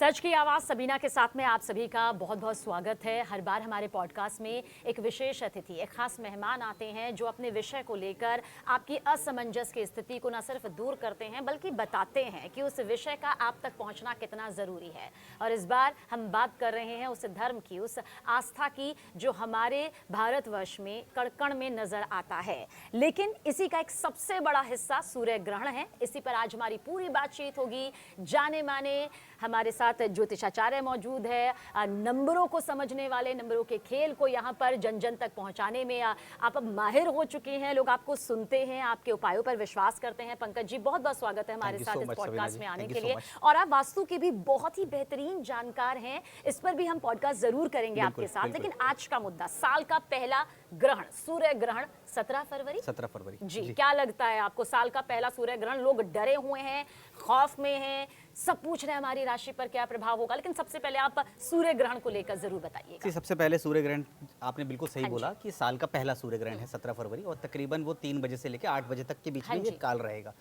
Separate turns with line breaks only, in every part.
सच की आवाज़ सबीना के साथ में आप सभी का बहुत बहुत स्वागत है। हर बार हमारे पॉडकास्ट में एक विशेष अतिथि, एक खास मेहमान आते हैं जो अपने विषय को लेकर आपकी असमंजस की स्थिति को न सिर्फ दूर करते हैं बल्कि बताते हैं कि उस विषय का आप तक पहुंचना कितना ज़रूरी है। और इस बार हम बात कर रहे हैं उस धर्म की, उस आस्था की जो हमारे भारतवर्ष में कण-कण में नज़र आता है। लेकिन इसी का एक सबसे बड़ा हिस्सा सूर्य ग्रहण है। इसी पर आज हमारी पूरी बातचीत होगी। जाने माने हमारे साथ ज्योतिषाचार्य मौजूद है, नंबरों को समझने वाले, नंबरों के खेल को यहाँ पर जन जन तक पहुँचाने में आप अब माहिर हो चुके हैं। लोग आपको सुनते हैं, आपके उपायों पर विश्वास करते हैं। पंकज जी, बहुत बहुत स्वागत है हमारे साथ इस पॉडकास्ट में आने के लिए। और आप वास्तु के भी बहुत ही बेहतरीन जानकार हैं, इस पर भी हम पॉडकास्ट जरूर करेंगे आपके साथ। लेकिन आज का मुद्दा, साल का पहला ग्रहण, सूर्य ग्रहण 17 फरवरी जी, क्या लगता है आपको? साल का पहला सूर्य ग्रहण, लोग डरे हुए हैं, खौफ में हैं, सब पूछ रहे हैं हमारी राशि पर क्या प्रभाव होगा। लेकिन सबसे पहले आप सूर्य ग्रहण को लेकर जरूर बताइएगा।
सबसे पहले सूर्य ग्रहण, आपने बिल्कुल सही बोला कि साल का पहला सूर्य ग्रहण है 17 फरवरी, और तकरीबन वो 3 बजे से लेकर 8 बजे तक के बीच में ये काल रहेगा।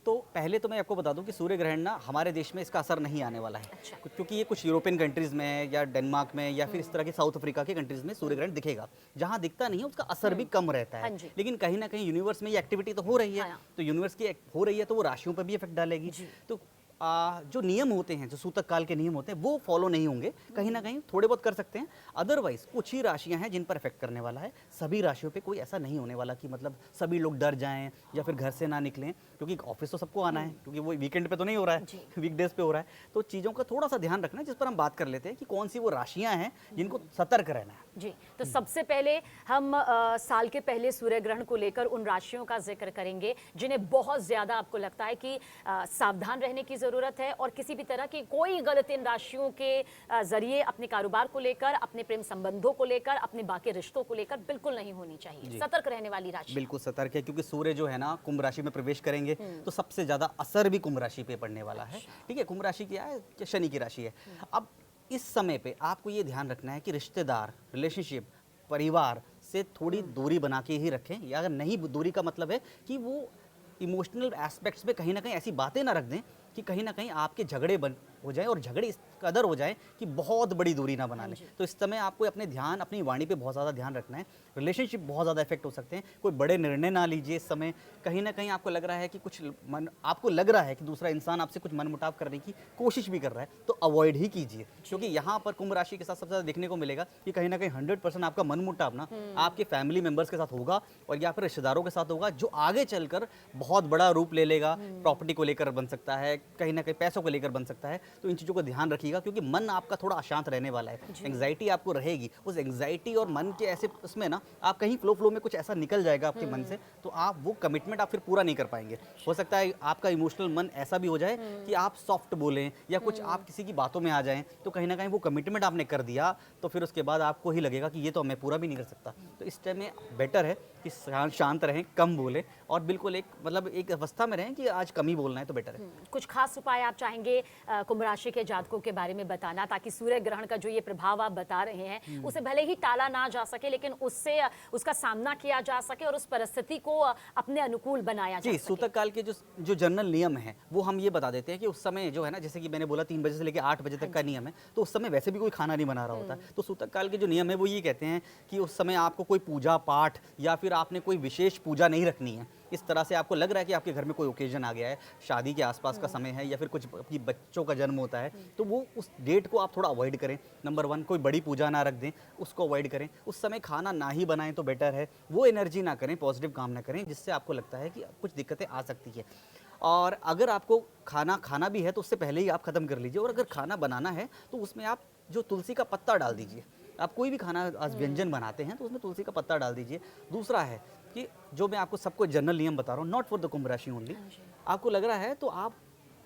तो पहले तो मैं आपको बता दूं कि सूर्य ग्रहण ना हमारे देश में इसका असर नहीं आने वाला है।
अच्छा।
क्योंकि ये कुछ यूरोपियन कंट्रीज में या डेनमार्क में या फिर इस तरह के साउथ अफ्रीका के कंट्रीज में सूर्य ग्रहण दिखेगा। जहां दिखता नहीं है उसका असर भी कम रहता है। लेकिन कहीं ना कहीं यूनिवर्स में ये एक्टिविटी तो हो रही है। तो यूनिवर्स की हो रही है तो वो राशियों पर भी इफेक्ट डालेगी। तो जो नियम होते हैं, जो सूतक काल के नियम होते हैं, वो फॉलो नहीं होंगे। कहीं ना कहीं थोड़े बहुत कर सकते हैं। अदरवाइज कुछ ही राशियां हैं जिन पर इफेक्ट करने वाला है। सभी राशियों पे कोई ऐसा नहीं होने वाला कि मतलब सभी लोग डर जाएं या फिर घर से ना निकलें, क्योंकि ऑफिस तो सबको आना है, क्योंकि वो वीकेंड पे तो नहीं हो रहा है, वीकडेज पे हो रहा है। तो चीज़ों का थोड़ा सा ध्यान रखना है, जिस पर हम बात कर लेते हैं कि कौन सी वो राशियाँ हैं जिनको सतर्क रहना है।
जी, तो सबसे पहले हम साल के पहले सूर्य ग्रहण को लेकर उन राशियों का जिक्र करेंगे जिन्हें बहुत ज़्यादा आपको लगता है कि सावधान रहने की ज़रूरत है, और किसी भी तरह की कोई गलत इन राशियों के ज़रिए अपने कारोबार को लेकर, अपने प्रेम संबंधों को लेकर, अपने बाकी रिश्तों को लेकर बिल्कुल नहीं होनी चाहिए। सतर्क रहने वाली राशि
बिल्कुल सतर्क है, क्योंकि सूर्य जो है ना कुंभ राशि में प्रवेश करेंगे तो सबसे ज़्यादा असर भी कुंभ राशि पे पड़ने वाला है। ठीक है, कुंभ राशि क्या है? शनि की राशि है। अब इस समय पे आपको ये ध्यान रखना है कि रिश्तेदार, रिलेशनशिप, परिवार से थोड़ी दूरी बना के ही रखें। या अगर नहीं, दूरी का मतलब है कि वो इमोशनल एस्पेक्ट्स में कहीं ना कहीं ऐसी बातें ना रख दें कि कहीं ना कहीं आपके झगड़े हो जाएं, और झगड़े इस कदर हो जाएं कि बहुत बड़ी दूरी ना बना लें। तो इस समय आपको अपने ध्यान, अपनी वाणी पे बहुत ज़्यादा ध्यान रखना है। रिलेशनशिप बहुत ज़्यादा इफेक्ट हो सकते हैं। कोई बड़े निर्णय ना लीजिए इस समय। कहीं ना कहीं आपको लग रहा है कि आपको लग रहा है कि दूसरा इंसान आपसे कुछ मनमुटाव करने की कोशिश भी कर रहा है, तो अवॉइड ही कीजिए। क्योंकि यहाँ पर कुंभ राशि के साथ सबसे ज़्यादा देखने को मिलेगा कि कहीं ना कहीं 100% आपका मनमुटाव ना आपके फैमिली मेंबर्स के साथ होगा, और या फिर रिश्तेदारों के साथ होगा, जो आगे चलकर बहुत बड़ा रूप ले लेगा। प्रॉपर्टी को लेकर बन सकता है, कहीं ना कहीं पैसों को लेकर बन सकता है। तो इन चीज़ों को ध्यान रखिएगा, क्योंकि मन आपका थोड़ा अशांत रहने वाला है। एंग्जाइटी आपको रहेगी। उस एंग्जाइटी और मन के ऐसे उसमें ना आप कहीं फ्लो में कुछ ऐसा निकल जाएगा आपके मन से, तो आप वो कमिटमेंट आप फिर पूरा नहीं कर पाएंगे। हो सकता है आपका इमोशनल मन ऐसा भी हो जाए कि आप सॉफ्ट बोलें या कुछ आप किसी की बातों में आ जाएं, तो कहीं ना कहीं वो कमिटमेंट आपने कर दिया तो फिर उसके बाद आपको ही लगेगा कि ये तो मैं पूरा भी नहीं कर सकता। तो इस टाइम में बेटर है कि शांत रहें, कम बोलें, और बिल्कुल एक अवस्था में रहें कि आज कम ही बोलना है, तो बेटर है।
कुछ खास उपाय आप चाहेंगे कुंभ राशि के जातकों के बारे में बताना, ताकि सूर्य ग्रहण का जो ये प्रभाव आप बता रहे हैं उसे भले ही टाला ना जा सके, लेकिन उससे उसका सामना किया जा सके और उस परिस्थिति को अपने अनुकूल बनाया जा सके।
सूतक काल के जो जनरल नियम है वो हम ये बता देते हैं कि उस समय जो है ना, जैसे कि मैंने बोला 3 बजे से लेकर 8 बजे तक का नियम है, तो उस समय वैसे भी कोई खाना नहीं बना रहा होता है। तो सूतक काल के जो नियम है वो ये कहते हैं कि उस समय आपको कोई पूजा पाठ या फिर आपने कोई विशेष पूजा नहीं रखनी है। इस तरह से आपको लग रहा है कि आपके घर में कोई ओकेजन आ गया है, शादी के आसपास का समय है, या फिर कुछ अपनी बच्चों का जन्म होता है, तो वो उस डेट को आप थोड़ा अवॉइड करें। नंबर 1, कोई बड़ी पूजा ना रख दें, उसको अवॉइड करें। उस समय खाना ना ही बनाएं तो बेटर है। वो एनर्जी ना करें, पॉजिटिव काम ना करें, जिससे आपको लगता है कि कुछ दिक्कतें आ सकती है। और अगर आपको खाना भी है तो उससे पहले ही आप ख़त्म कर लीजिए। और अगर खाना बनाना है तो उसमें आप जो तुलसी का पत्ता डाल दीजिए। आप कोई भी खाना व्यंजन बनाते हैं तो उसमें तुलसी का पत्ता डाल दीजिए। दूसरा है कि जो मैं आपको सबको जनरल नियम बता रहा हूँ, नॉट फॉर द कुंभ राशि ओनली, आपको लग रहा है तो आप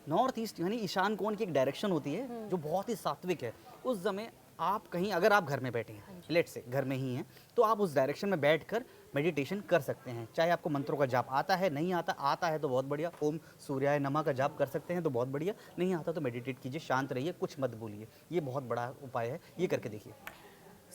नॉर्थ ईस्ट यानी ईशान कोण की एक डायरेक्शन होती है जो बहुत ही सात्विक है, उस समय आप कहीं, अगर आप घर में बैठे हैं, लेट से घर में ही हैं, तो आप उस डायरेक्शन में बैठकर मेडिटेशन कर सकते हैं। चाहे आपको मंत्रों का जाप आता है, नहीं आता है तो बहुत बढ़िया, ओम सूर्याय नमः का जाप कर सकते हैं तो बहुत बढ़िया, नहीं आता तो मेडिटेट कीजिए, शांत रहिए, कुछ मत बोलिए। ये बहुत बड़ा उपाय है, ये करके देखिए।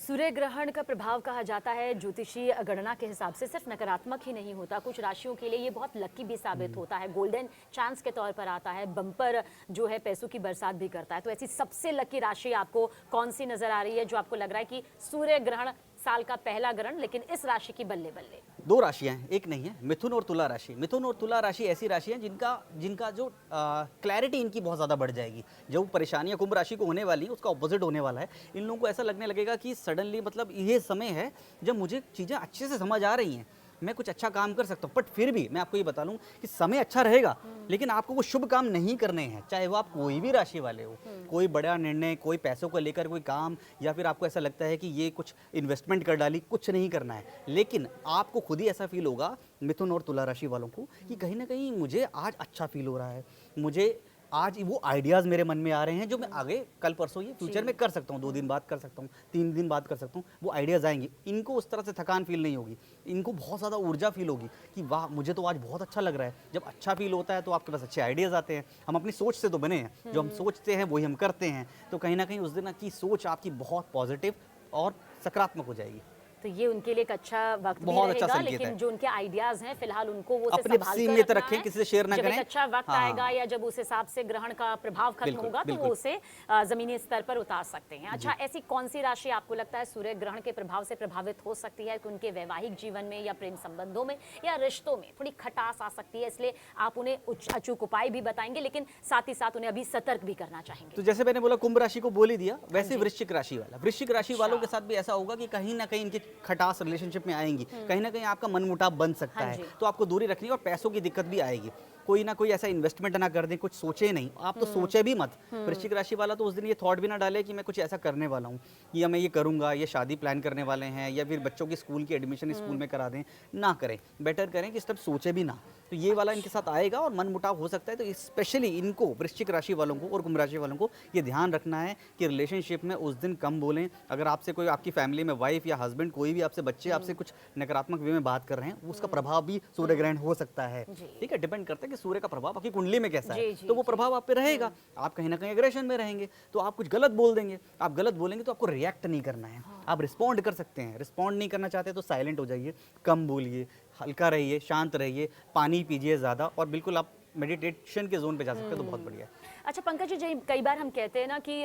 सूर्य ग्रहण का प्रभाव कहा जाता है ज्योतिषी गणना के हिसाब से सिर्फ नकारात्मक ही नहीं होता, कुछ राशियों के लिए ये बहुत लकी भी साबित होता है, गोल्डन चांस के तौर पर आता है, बम्पर जो है पैसों की बरसात भी करता है। तो ऐसी सबसे लकी राशि आपको कौन सी नजर आ रही है जो आपको लग रहा है कि सूर्य ग्रहण साल का पहला ग्रहण, लेकिन इस राशि की बल्ले बल्ले?
दो राशियां हैं, एक नहीं है, मिथुन और तुला राशि। मिथुन और तुला राशि ऐसी राशि है जिनका जो क्लैरिटी इनकी बहुत ज़्यादा बढ़ जाएगी। जो परेशानियां कुंभ राशि को होने वाली हैं उसका ऑपोजिट होने वाला है। इन लोगों को ऐसा लगने लगेगा कि सडनली मतलब ये समय है जब मुझे चीज़ें अच्छे से समझ आ रही हैं, मैं कुछ अच्छा काम कर सकता हूँ। बट फिर भी मैं आपको ये बता लूँ कि समय अच्छा रहेगा, लेकिन आपको वो शुभ काम नहीं करने हैं, चाहे वो आप कोई भी राशि वाले हो। कोई बड़ा निर्णय, कोई पैसों को लेकर कोई काम, या फिर आपको ऐसा लगता है कि ये कुछ इन्वेस्टमेंट कर डाली, कुछ नहीं करना है। लेकिन आपको खुद ही ऐसा फील होगा मिथुन और तुला राशि वालों को कि कहीं ना कहीं मुझे आज अच्छा फील हो रहा है, मुझे आज वो आइडियाज़ मेरे मन में आ रहे हैं जो मैं आगे कल परसों ये फ्यूचर में कर सकता हूँ, 2 दिन बाद कर सकता हूँ, 3 दिन बाद कर सकता हूँ। वो आइडियाज़ आएंगे, इनको उस तरह से थकान फील नहीं होगी, इनको बहुत ज़्यादा ऊर्जा फील होगी कि वाह मुझे तो आज बहुत अच्छा लग रहा है। जब अच्छा फील होता है तो आपके पास अच्छे आइडियाज़ आते हैं। हम अपनी सोच से तो बने हैं, जो हम सोचते हैं वही हम करते हैं। तो कहीं ना कहीं उस दिन की सोच आपकी बहुत पॉजिटिव और सकारात्मक हो जाएगी।
तो ये उनके लिए एक अच्छा वक्त भी
बहुत अच्छा
रहेगा,
संकेत
लेकिन
है।
जो उनके आइडियाज हैं फिलहाल उनको वो
अपने
संभाल कर
सीमित
रखना
रखें,
है।
किसी से शेयर ना
जब
करें।
एक अच्छा वक्त
हाँ,
आएगा या जब उस हिसाब से ग्रहण का प्रभाव खत्म
बिल्कुल,
होगा तो
बिल्कुल।
वो उसे जमीनी स्तर पर उतार सकते हैं। अच्छा, ऐसी कौन सी राशि आपको लगता है सूर्य ग्रहण के प्रभाव से प्रभावित हो सकती है कि उनके वैवाहिक जीवन में या प्रेम संबंधों में या रिश्तों में थोड़ी खटास आ सकती है, इसलिए आप उन्हें अचूक उपाय भी बताएंगे, लेकिन साथ ही साथ उन्हें अभी सतर्क भी करना चाहेंगे?
तो जैसे मैंने बोला कुंभ राशि को बोल ही दिया, वैसे वृश्चिक राशि वाला, वृश्चिक राशि वालों के साथ भी ऐसा होगा कि कहीं ना कहीं इनकी खटास रिलेशनशिप में आएंगी, कहीं ना कहीं आपका मनमुटाव बन सकता है, तो आपको दूरी रखनी है और पैसों की दिक्कत भी आएगी। कोई ना कोई ऐसा इन्वेस्टमेंट ना कर दें, कुछ सोचे नहीं, आप तो सोचे भी मत। वृश्चिक राशि वाला तो उस दिन ये थॉट भी ना डाले कि मैं कुछ ऐसा करने वाला हूँ, या मैं ये करूँगा, ये शादी प्लान करने वाले हैं, या फिर बच्चों की स्कूल की एडमिशन स्कूल में करा दें, ना करें। बेटर करें कि सब सोचे भी ना। तो ये वाला इनके साथ आएगा और मन मुटाव हो सकता है। तो स्पेशली इनको, वृश्चिक राशि वालों को और कुंभ राशि वालों को ये ध्यान रखना है कि रिलेशनशिप में उस दिन कम बोलें। अगर आपसे कोई, आपकी फैमिली में वाइफ या हस्बैंड, कोई भी आपसे, बच्चे आपसे कुछ नकारात्मक वे में बात कर रहे हैं, उसका प्रभाव भी सूर्य ग्रहण हो सकता है। ठीक है, डिपेंड करता है कि सूर्य का प्रभाव आपकी कुंडली में कैसा है, तो वो प्रभाव आप पे रहेगा। आप कहीं ना कहीं एग्रेशन में रहेंगे, तो आप कुछ गलत बोल देंगे। आप गलत बोलेंगे तो आपको रिएक्ट नहीं करना है, आप रिस्पॉन्ड कर सकते हैं। रिस्पॉन्ड नहीं करना चाहते तो साइलेंट हो जाइए, कम बोलिए, हल्का रहिए, शांत रहिए, पानी पीजिए ज़्यादा, और बिल्कुल आप मेडिटेशन के जोन पे जा सकते हैं, तो बहुत बढ़िया है।
अच्छा पंकज जी, कई बार हम कहते हैं ना कि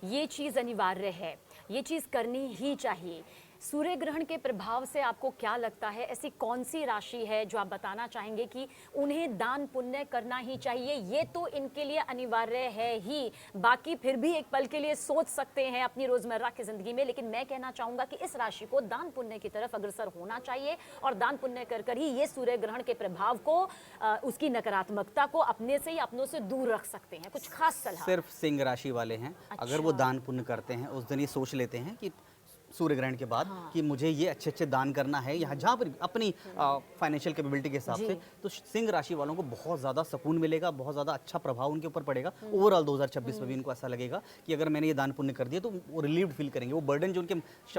ये चीज़ अनिवार्य है, ये चीज़ करनी ही चाहिए। सूर्य ग्रहण के प्रभाव से आपको क्या लगता है, ऐसी कौन सी राशि है जो आप बताना चाहेंगे कि उन्हें दान पुण्य करना ही चाहिए? ये तो इनके लिए अनिवार्य है ही, बाकी फिर भी एक पल के लिए सोच सकते हैं अपनी रोजमर्रा की जिंदगी में, लेकिन मैं कहना चाहूंगा कि इस राशि को दान पुण्य की तरफ अग्रसर होना चाहिए और दान पुण्य कर कर ही ये सूर्य ग्रहण के प्रभाव को, उसकी नकारात्मकता को अपने से ही अपनों से दूर रख सकते हैं। कुछ खास सलाह?
सिर्फ सिंह राशि वाले हैं, अगर वो दान पुण्य करते हैं, उस दिन ये सोच लेते हैं कि सूर्य ग्रहण के बाद कि मुझे ये अच्छे अच्छे दान करना है, यहाँ जहाँ पर अपनी फाइनेंशियल कैपेबिलिटी के हिसाब से, तो सिंह राशि वालों को बहुत ज़्यादा सुकून मिलेगा, बहुत ज़्यादा अच्छा प्रभाव उनके ऊपर पड़ेगा। ओवरऑल 2026 में भी इनको ऐसा लगेगा कि अगर मैंने ये दान पुण्य कर दिया तो वो रिलीव्ड फील करेंगे। वो बर्डन जो उनके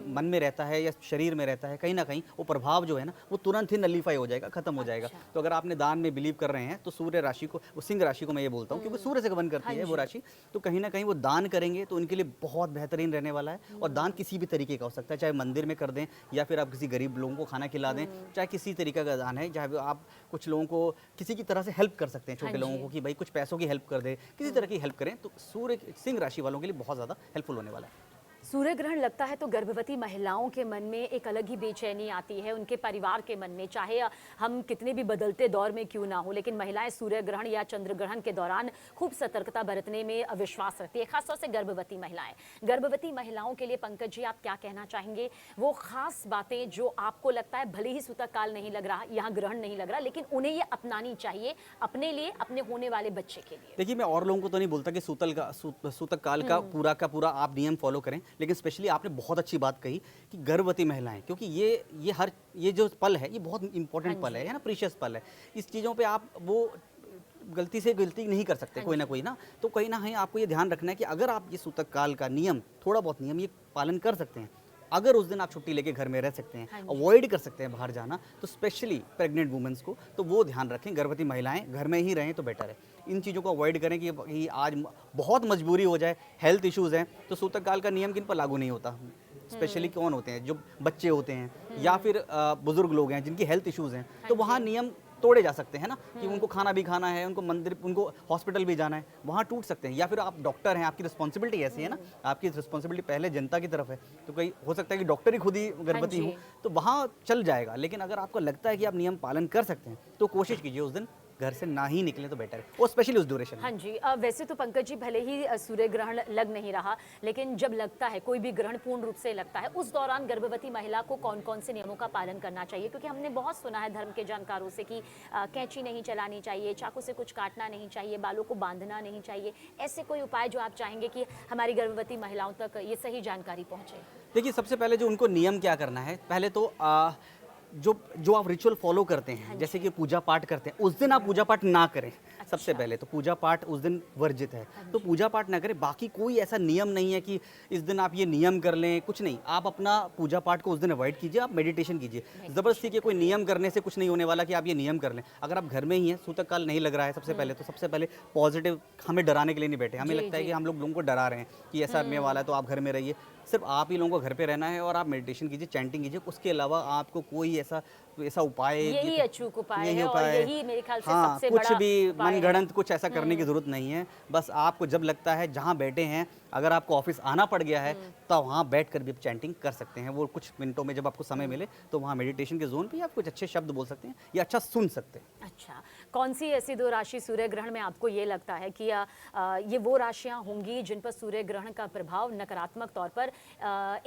मन में रहता है या शरीर में रहता है, कहीं ना कहीं वो प्रभाव जो है ना, वो तुरंत ही नलीफाई हो जाएगा, खत्म हो जाएगा। तो अगर आपने दान में बिलीव कर रहे हैं तो सूर्य राशि को, सिंह राशि को मैं ये बोलता हूँ, क्योंकि सूर्य से गमन करती है वो राशि, तो कहीं ना कहीं वो दान करेंगे तो उनके लिए बहुत बेहतरीन रहने वाला है। और दान किसी भी तरीके का हो सकता है, चाहे मंदिर में कर दें, या फिर आप किसी गरीब लोगों को खाना खिला दें, चाहे किसी तरीके का दान है, चाहे आप कुछ लोगों को किसी की तरह से हेल्प कर सकते हैं, छोटे लोगों को, कि भाई कुछ पैसों की हेल्प कर दे, किसी तरह की हेल्प करें, तो सूर्य सिंह राशि वालों के लिए बहुत ज़्यादा हेल्पफुल होने वाला है।
सूर्य ग्रहण लगता है तो गर्भवती महिलाओं के मन में एक अलग ही बेचैनी आती है, उनके परिवार के मन में, चाहे हम कितने भी बदलते दौर में क्यों ना हो, लेकिन महिलाएं सूर्य ग्रहण या चंद्र ग्रहण के दौरान खूब सतर्कता बरतने में विश्वास रखती है, खासतौर से गर्भवती महिलाएं। गर्भवती महिलाओं के लिए पंकज जी आप क्या कहना चाहेंगे, वो खास बातें जो आपको लगता है भले ही सूतक काल नहीं लग रहा, यहाँ ग्रहण नहीं लग रहा, लेकिन उन्हें ये अपनानी चाहिए अपने लिए, अपने होने वाले बच्चे के लिए? देखिए,
मैं और लोगों को तो नहीं बोलता कि सूतक काल का पूरा आप नियम फॉलो करें, लेकिन स्पेशली आपने बहुत अच्छी बात कही कि गर्भवती महिलाएं, क्योंकि ये जो पल है, ये बहुत इंपॉर्टेंट पल है ना, प्रीशियस पल है। इस चीज़ों पे आप वो गलती से गलती नहीं कर सकते, कोई ना कोई ना, तो कहीं ना कहीं आपको ये ध्यान रखना है कि अगर आप ये सूतक काल का नियम, थोड़ा बहुत नियम ये पालन कर सकते हैं, अगर उस दिन आप छुट्टी लेके घर में रह सकते हैं, अवॉइड कर सकते हैं बाहर जाना, तो स्पेशली प्रेग्नेंट वुमेंस को तो वो ध्यान रखें, गर्भवती महिलाएं घर में ही रहें तो बेटर है। इन चीज़ों को अवॉइड करें कि आज बहुत मजबूरी हो जाए, हेल्थ इश्यूज़ हैं, तो सूतक काल का नियम किन पर लागू नहीं होता। स्पेशली कौन होते हैं, जो बच्चे होते हैं या फिर बुजुर्ग लोग हैं जिनकी हेल्थ इश्यूज हैं, तो वहाँ नियम तोड़े जा सकते हैं ना, कि उनको खाना भी खाना है, उनको मंदिर, उनको हॉस्पिटल भी जाना है, वहाँ टूट सकते हैं। या फिर आप डॉक्टर हैं, आपकी रिस्पॉन्सिबिलिटी ऐसी है ना, आपकी रिस्पॉन्सिबिलिटी पहले जनता की तरफ है, तो कहीं हो सकता है कि डॉक्टर ही खुद ही गर्भवती हो, तो वहाँ चल जाएगा। लेकिन अगर आपको लगता है कि आप नियम पालन कर सकते हैं तो कोशिश कीजिए उस दिन घर से ना ही निकले तो बेटर है, और स्पेशली उस ड्यूरेशन में।
हाँ जी, वैसे तो पंकज जी भले ही सूर्य ग्रहण लग नहीं रहा, लेकिन जब लगता है, कोई भी ग्रहण पूर्ण रूप से लगता है, उस दौरान गर्भवती महिला को कौन कौन से नियमों का पालन करना चाहिए? क्योंकि हमने बहुत सुना है धर्म के जानकारों से कि कैंची नहीं चलानी चाहिए, चाकू से कुछ काटना नहीं चाहिए, बालों को बांधना नहीं चाहिए। ऐसे कोई उपाय जो आप चाहेंगे कि हमारी गर्भवती महिलाओं तक ये सही जानकारी पहुँचे?
देखिए, सबसे पहले जो उनको नियम क्या करना है, पहले तो जो आप रिचुअल फॉलो करते हैं, जैसे कि पूजा पाठ करते हैं, उस दिन आप पूजा पाठ ना करें। सबसे पहले तो पूजा पाठ उस दिन वर्जित है, तो पूजा पाठ ना करें। बाकी कोई ऐसा नियम नहीं है कि इस दिन आप ये नियम कर लें, कुछ नहीं। आप अपना पूजा पाठ को उस दिन अवॉइड कीजिए, आप मेडिटेशन कीजिए। ज़बरदस्ती के कोई नियम करने से कुछ नहीं होने वाला कि आप ये नियम कर लें। अगर आप घर में ही हैं, सूतक काल नहीं लग रहा है, सबसे पहले तो सबसे पहले पॉजिटिव, हमें डराने के लिए नहीं बैठे। हमें लगता है कि हम लोगों को डरा रहे हैं कि ऐसा आने वाला है तो आप घर में रहिए। सिर्फ आप ही लोगों को घर पे रहना है और आप मेडिटेशन कीजिए, चैंटिंग कीजिए। उसके अलावा आपको कोई ऐसा उपाय,
यही अचूक उपाय है, और यही मेरे ख्याल से सबसे
कुछ
बड़ा
भी
उपाय है।
मनगढ़ंत कुछ ऐसा करने की जरूरत नहीं है। बस आपको जब लगता है, जहाँ बैठे हैं, अगर आपको ऑफिस आना पड़ गया है तो वहाँ बैठकर भी आप चैंटिंग कर सकते हैं। वो कुछ मिनटों में जब आपको समय मिले तो वहाँ मेडिटेशन के जोन पे आप कुछ अच्छे शब्द बोल सकते हैं या अच्छा सुन सकते हैं।
अच्छा, कौन सी ऐसी दो राशि सूर्य ग्रहण में आपको ये लगता है कि ये वो राशियां होंगी जिन पर सूर्य ग्रहण का प्रभाव नकारात्मक तौर पर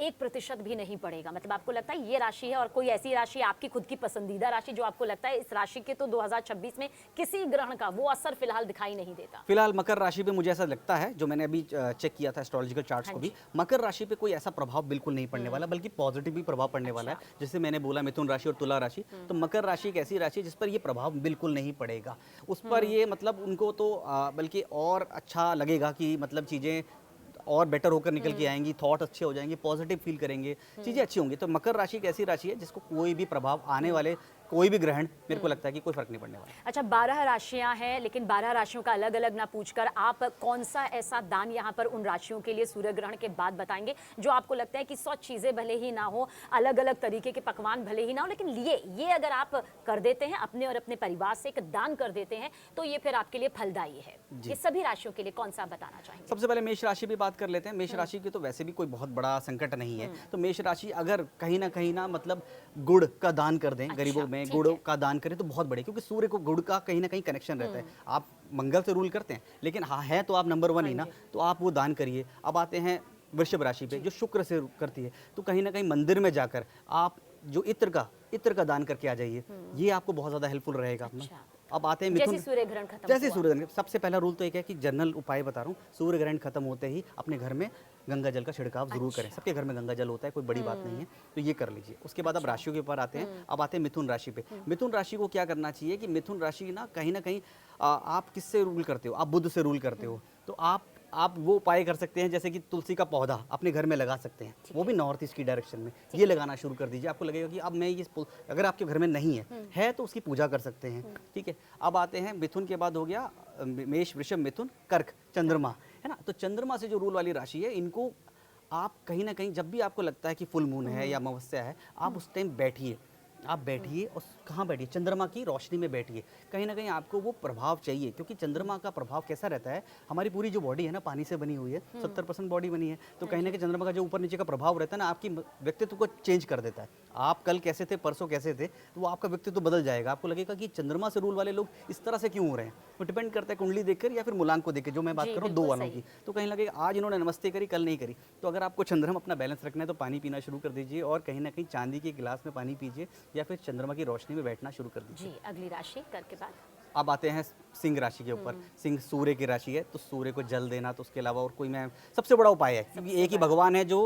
1% भी नहीं पड़ेगा? मतलब आपको लगता है ये राशि है, और कोई ऐसी राशि आपकी खुद की पसंदीदा राशि जो आपको लगता है इस राशि के तो 2026 में किसी ग्रहण का वो असर फिलहाल दिखाई नहीं देता?
फिलहाल मकर राशि पे मुझे ऐसा लगता है, जो मैंने अभी चेक किया था एस्ट्रोलॉजिकल चार्ट्स को भी, मकर राशि पे कोई ऐसा प्रभाव बिल्कुल नहीं पड़ने वाला, बल्कि पॉजिटिव भी प्रभाव पड़ने वाला है। जैसे मैंने बोला मिथुन राशि और तुला राशि, तो मकर राशि एक ऐसी राशि है जिस पर ये प्रभाव बिल्कुल नहीं पड़ेगा। उस पर ये मतलब उनको तो बल्कि और अच्छा लगेगा कि मतलब चीज़ें और बेटर होकर निकल के आएंगी, थॉट अच्छे हो जाएंगे, पॉजिटिव फील करेंगे, चीज़ें अच्छी होंगी। तो मकर राशि एक ऐसी राशि है जिसको कोई भी प्रभाव आने वाले, कोई भी ग्रहण, मेरे को लगता है कि कोई फर्क नहीं पड़ने वाला।
अच्छा, 12 राशियां हैं, लेकिन 12 राशियों का अलग अलग ना पूछकर आप कौन सा ऐसा दान यहाँ पर उन राशियों के लिए सूर्य ग्रहण के बाद बताएंगे जो आपको लगता है कि 100 चीज़ें भले ही ना हो, अलग अलग तरीके के पकवान भले ही ना हो, लेकिन ये अगर आप कर देते हैं, अपने और अपने परिवार से एक दान कर देते हैं, तो ये फिर आपके लिए फलदायी है? ये सभी राशियों के लिए कौन सा बताना चाहेंगे?
सबसे पहले मेष राशि भी बात कर लेते हैं। मेष राशि की तो वैसे भी कोई बहुत बड़ा संकट नहीं है, तो मेष राशि अगर कहीं ना मतलब गुड़ का दान कर दें, गरीबों में गुड़ का दान करें तो बहुत बढ़िया, क्योंकि सूर्य को गुड़ का कहीं ना कहीं कनेक्शन रहता है। आप मंगल से रूल करते हैं, लेकिन हाँ है तो आप नंबर 1 ही ना, तो आप वो दान करिए। अब आते हैं वृषभ राशि पे, जो शुक्र से करती है, तो कहीं ना कहीं मंदिर में जाकर आप जो इत्र का दान करके आ जाइए, ये आपको बहुत ज्यादा हेल्पफुल रहेगा अपना। अब आते हैं मिथुन।
जैसे सूर्य ग्रहण खत्म
जैसे
हुआ।
सूर्य ग्रहण, सबसे पहला रूल तो एक है कि जनरल उपाय बता रहा हूँ, सूर्य ग्रहण खत्म होते ही अपने घर में गंगा जल का छिड़काव जरूर करें। सबके घर में गंगा जल होता है, कोई बड़ी बात नहीं है, तो ये कर लीजिए। उसके बाद अब राशियों के ऊपर आते हैं। अब आते हैं मिथुन राशि पे। मिथुन राशि को क्या करना चाहिए कि मिथुन राशि ना कहीं आप किससे रूल करते हो? आप बुध से रूल करते हो, तो आप वो उपाय कर सकते हैं, जैसे कि तुलसी का पौधा अपने घर में लगा सकते हैं, वो भी नॉर्थ ईस्ट की डायरेक्शन में। ये लगाना शुरू कर दीजिए, आपको लगेगा कि अब मैं ये, अगर आपके घर में नहीं है तो उसकी पूजा कर सकते हैं। ठीक है, अब आते हैं मिथुन के बाद हो गया मेष, वृषभ, मिथुन, कर्क, चंद्रमा, है ना। तो चंद्रमा से जो रूल वाली राशि है, इनको आप कहीं ना कहीं जब भी आपको लगता है कि फुल मून है या अमावस्या है, आप उस टाइम बैठिए, आप बैठिए और कहाँ बैठिए? चंद्रमा की रोशनी में बैठिए। कहीं ना कहीं आपको वो प्रभाव चाहिए, क्योंकि चंद्रमा का प्रभाव कैसा रहता है, हमारी पूरी जो बॉडी है ना पानी से बनी हुई है, 70% बॉडी बनी है, तो कहीं ना कहीं चंद्रमा का जो ऊपर नीचे का प्रभाव रहता है ना, आपकी व्यक्तित्व को चेंज कर देता है। आप कल कैसे थे, परसों कैसे थे, तो वो आपका व्यक्तित्व बदल जाएगा। आपको लगेगा कि चंद्रमा से रूल वाले लोग इस तरह से क्यों हो रहे हैं। वो डिपेंड करता है कुंडली देखकर या फिर मूलांक को देखकर, जो मैं बात कर रहा हूँ 2 वालों की। तो कहीं लगेगा आज इन्होंने नमस्ते करी, कल नहीं करी। तो अगर आपको चंद्रमा अपना बैलेंस रखना है तो पानी पीना शुरू कर दीजिए, और कहीं ना कहीं चांदी के गिलास में पानी पीजिए, या फिर चंद्रमा की रोशनी में बैठना शुरू कर दीजिए।
जी, अगली राशि करके बाद
अब आते हैं सिंह राशि के ऊपर। सिंह सूर्य की राशि है, तो सूर्य को जल देना, तो उसके अलावा और कोई मैं सबसे बड़ा उपाय है, क्योंकि एक ही भगवान है जो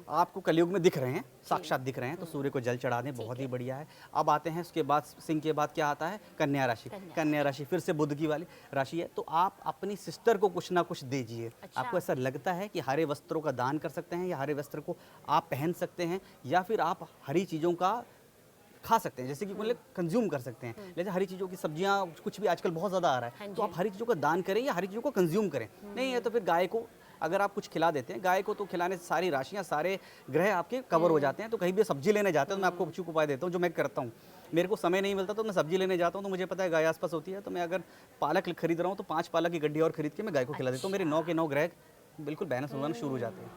आपको कलयुग में दिख रहे हैं, साक्षात दिख रहे हैं, तो सूर्य को जल चढ़ा दें, बहुत ही बढ़िया है। अब आते हैं उसके बाद सिंह के बाद क्या आता है? कन्या राशि। कन्या राशि फिर से बुध की वाली राशि है, तो आप अपनी सिस्टर को कुछ ना कुछ दीजिए। आपको ऐसा लगता है कि हरे वस्त्रों का दान कर सकते हैं, या हरे वस्त्र को आप पहन सकते हैं, या फिर आप हरी चीज़ों का खा सकते हैं, जैसे कि मतलब कंज्यूम कर सकते हैं। जैसे हरी चीज़ों की सब्जियां कुछ भी आजकल बहुत ज़्यादा आ रहा है, तो आप हरी चीज़ों का दान करें या हरी चीज़ों को कंज्यूम करें। नहीं है तो फिर गाय को अगर आप कुछ खिला देते हैं, गाय को तो खिलाने से सारी राशियाँ, सारे ग्रह आपके कवर हो जाते हैं। तो कहीं भी सब्जी लेने जाते हैं तो मैं आपको अचूक उपाय देता हूँ, जो मैं करता हूँ। मेरे को समय नहीं मिलता तो मैं सब्जी लेने जाता हूँ, तो मुझे पता है गाय आसपास होती है, तो मैं अगर पालक खरीद रहा हूँ तो 5 पालक की गड्डी और खरीद के मैं गाय को खिला देता हूँ। मेरे 9 के 9 ग्रह बिल्कुल बैलेंस होना शुरू हो जाते हैं।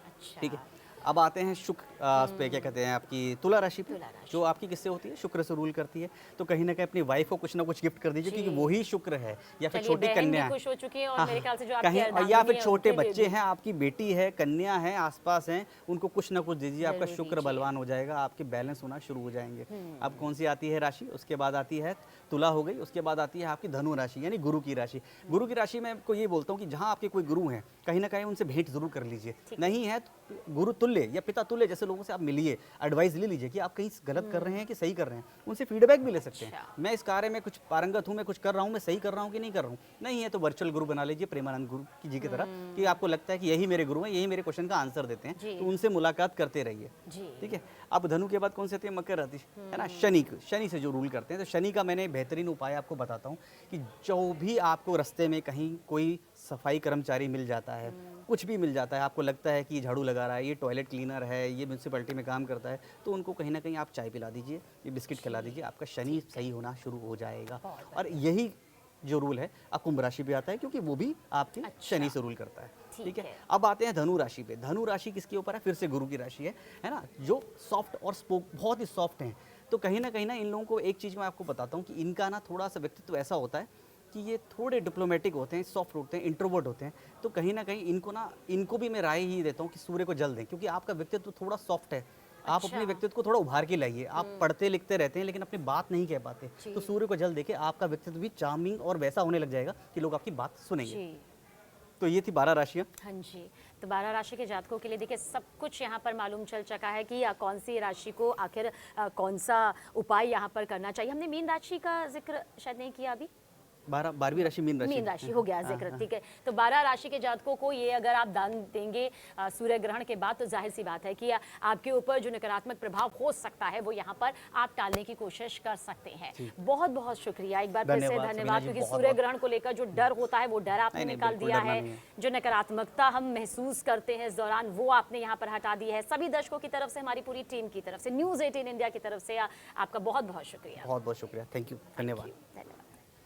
अच्छा।
ठीक है, अब आते हैं शुक्र उस पे क्या कहते हैं आपकी तुला राशि पे,
तुला राशि।
जो आपकी किससे होती है, शुक्र से रूल करती है। तो कहीं ना कहीं अपनी वाइफ को कुछ ना कुछ गिफ्ट कर दीजिए,
जी।
क्योंकि वही शुक्र है। या फिर
चलिए,
छोटी
बहन भी
कन्या है,
खुश हो चुकी है और
हाँ,
मेरे ख्याल से जो
कहीं
आपकी
और या
अर्धांगिनी
फिर
है,
छोटे
उनके लिए
बच्चे
भी।
हैं, आपकी बेटी है, कन्या है, आसपास हैं, उनको कुछ ना कुछ दीजिए, आपका
जरूर
शुक्र
दीजिए।
बलवान हो जाएगा, आपके बैलेंस होना शुरू हो जाएंगे। अब कौन सी आती है राशि, उसके बाद आती है तुला हो गई, उसके बाद आती है आपकी धनु राशि, यानी गुरु की राशि। गुरु की राशि में आपको ये बोलता हूँ कि जहाँ आपके कोई गुरु हैं, कहीं ना कहीं उनसे भेंट जरूर कर लीजिए।
ठीक है।
नहीं है तो गुरु तुल्य या पिता तुल्य जैसे लोगों से आप मिलिए, एडवाइस ले लीजिए कि आप कहीं गलत कर रहे हैं कि सही कर रहे हैं, उनसे फीडबैक भी ले सकते हैं।
अच्छा।
मैं इस कार्य में कुछ पारंगत हूँ, मैं कुछ कर रहा हूँ, मैं सही कर रहा हूँ कि नहीं कर रहा हूँ। नहीं है तो वर्चुअल गुरु बना लीजिए, प्रेमानंद गुरु जी की तरह, कि आपको लगता है कि यही मेरे गुरु हैं, यही मेरे क्वेश्चन का आंसर देते
जी।
हैं, तो उनसे मुलाकात करते रहिए।
जी।
ठीक है, अब धनु के बाद कौन सी आती है, मकर आती है ना, शनि। शनि से जो रूल करते हैं, तो शनि का मैंने बेहतरीन उपाय आपको बताता हूँ कि जो भी आपको रास्ते में कहीं कोई सफाई कर्मचारी मिल जाता है, कुछ भी मिल जाता है, आपको लगता है कि ये झाड़ू लगा रहा है, ये टॉयलेट क्लीनर है, ये म्यूनसिपैलिटी में काम करता है, तो उनको कहीं ना कहीं आप चाय पिला दीजिए, ये बिस्किट खिला दीजिए, आपका शनि सही होना शुरू हो जाएगा।
बहुत
और यही जो रूल है अब कुंभ राशि पे आता है, क्योंकि वो भी आपके
अच्छा।
शनि से रूल करता है।
ठीक
ठीक है,
है।
अब आते हैं धनु राशि पे। धनु राशि किसके ऊपर है, फिर से गुरु की राशि है ना, जो सॉफ्ट और स्पोक बहुत ही सॉफ्ट हैं। तो कहीं ना इन लोगों को एक चीज़ मैं आपको बताता हूँ कि इनका ना थोड़ा सा व्यक्तित्व ऐसा होता है कि ये थोड़े डिप्लोमेटिक होते हैं, सॉफ्ट होते हैं, इंट्रोवर्ट होते हैं। तो कहीं ना कहीं इनको भी मैं राय ही देता हूँ कि सूर्य को जल दें, क्योंकि आपका व्यक्तित्व थोड़ा सॉफ्ट है। आप
अच्छा।
अपने व्यक्तित्व को थोड़ा उभार के लाइए। आप पढ़ते लिखते रहते हैं लेकिन अपनी बात नहीं कह पाते,
जी।
तो सूर्य को जल देके आपका व्यक्तित्व भी चार्मिंग और वैसा होने लग जाएगा कि लोग आपकी बात सुनेंगे।
जी।
तो ये थी 12 राशियाँ।
हाँ जी, तो 12 राशि के जातकों के लिए देखिए सब कुछ यहाँ पर मालूम चल चुका है कि कौन सी राशि को आखिर कौन सा उपाय यहाँ पर करना चाहिए। हमने मीन राशि का जिक्र शायद नहीं किया अभी।
12वीं राशि मीन राशि।
मीन राशि हो गया जिक्र, ठीक है। तो 12 राशि के जातकों को ये अगर आप दान देंगे सूर्य ग्रहण के बाद, तो जाहिर सी बात है कि आपके ऊपर जो नकारात्मक प्रभाव हो सकता है वो यहाँ पर आप टालने की कोशिश कर सकते हैं। बहुत बहुत शुक्रिया एक बार फिर से,
धन्यवाद,
धन्यवाद,
समीना जी,
क्योंकि
बहुत
सूर्य
बहुत।
ग्रहण को लेकर जो डर होता है वो डर आपने
नहीं,
निकाल
बिल्कुल
दिया
डरना
है।
नहीं है।
जो नकारात्मकता हम महसूस करते हैं इस दौरान वो आपने यहाँ पर हटा दी है। सभी दर्शकों की तरफ से, हमारी पूरी टीम की तरफ से, न्यूज़ 18 इंडिया की तरफ से आपका बहुत बहुत शुक्रिया।
बहुत बहुत शुक्रिया, थैंक यू, धन्यवाद।
धन्यवाद।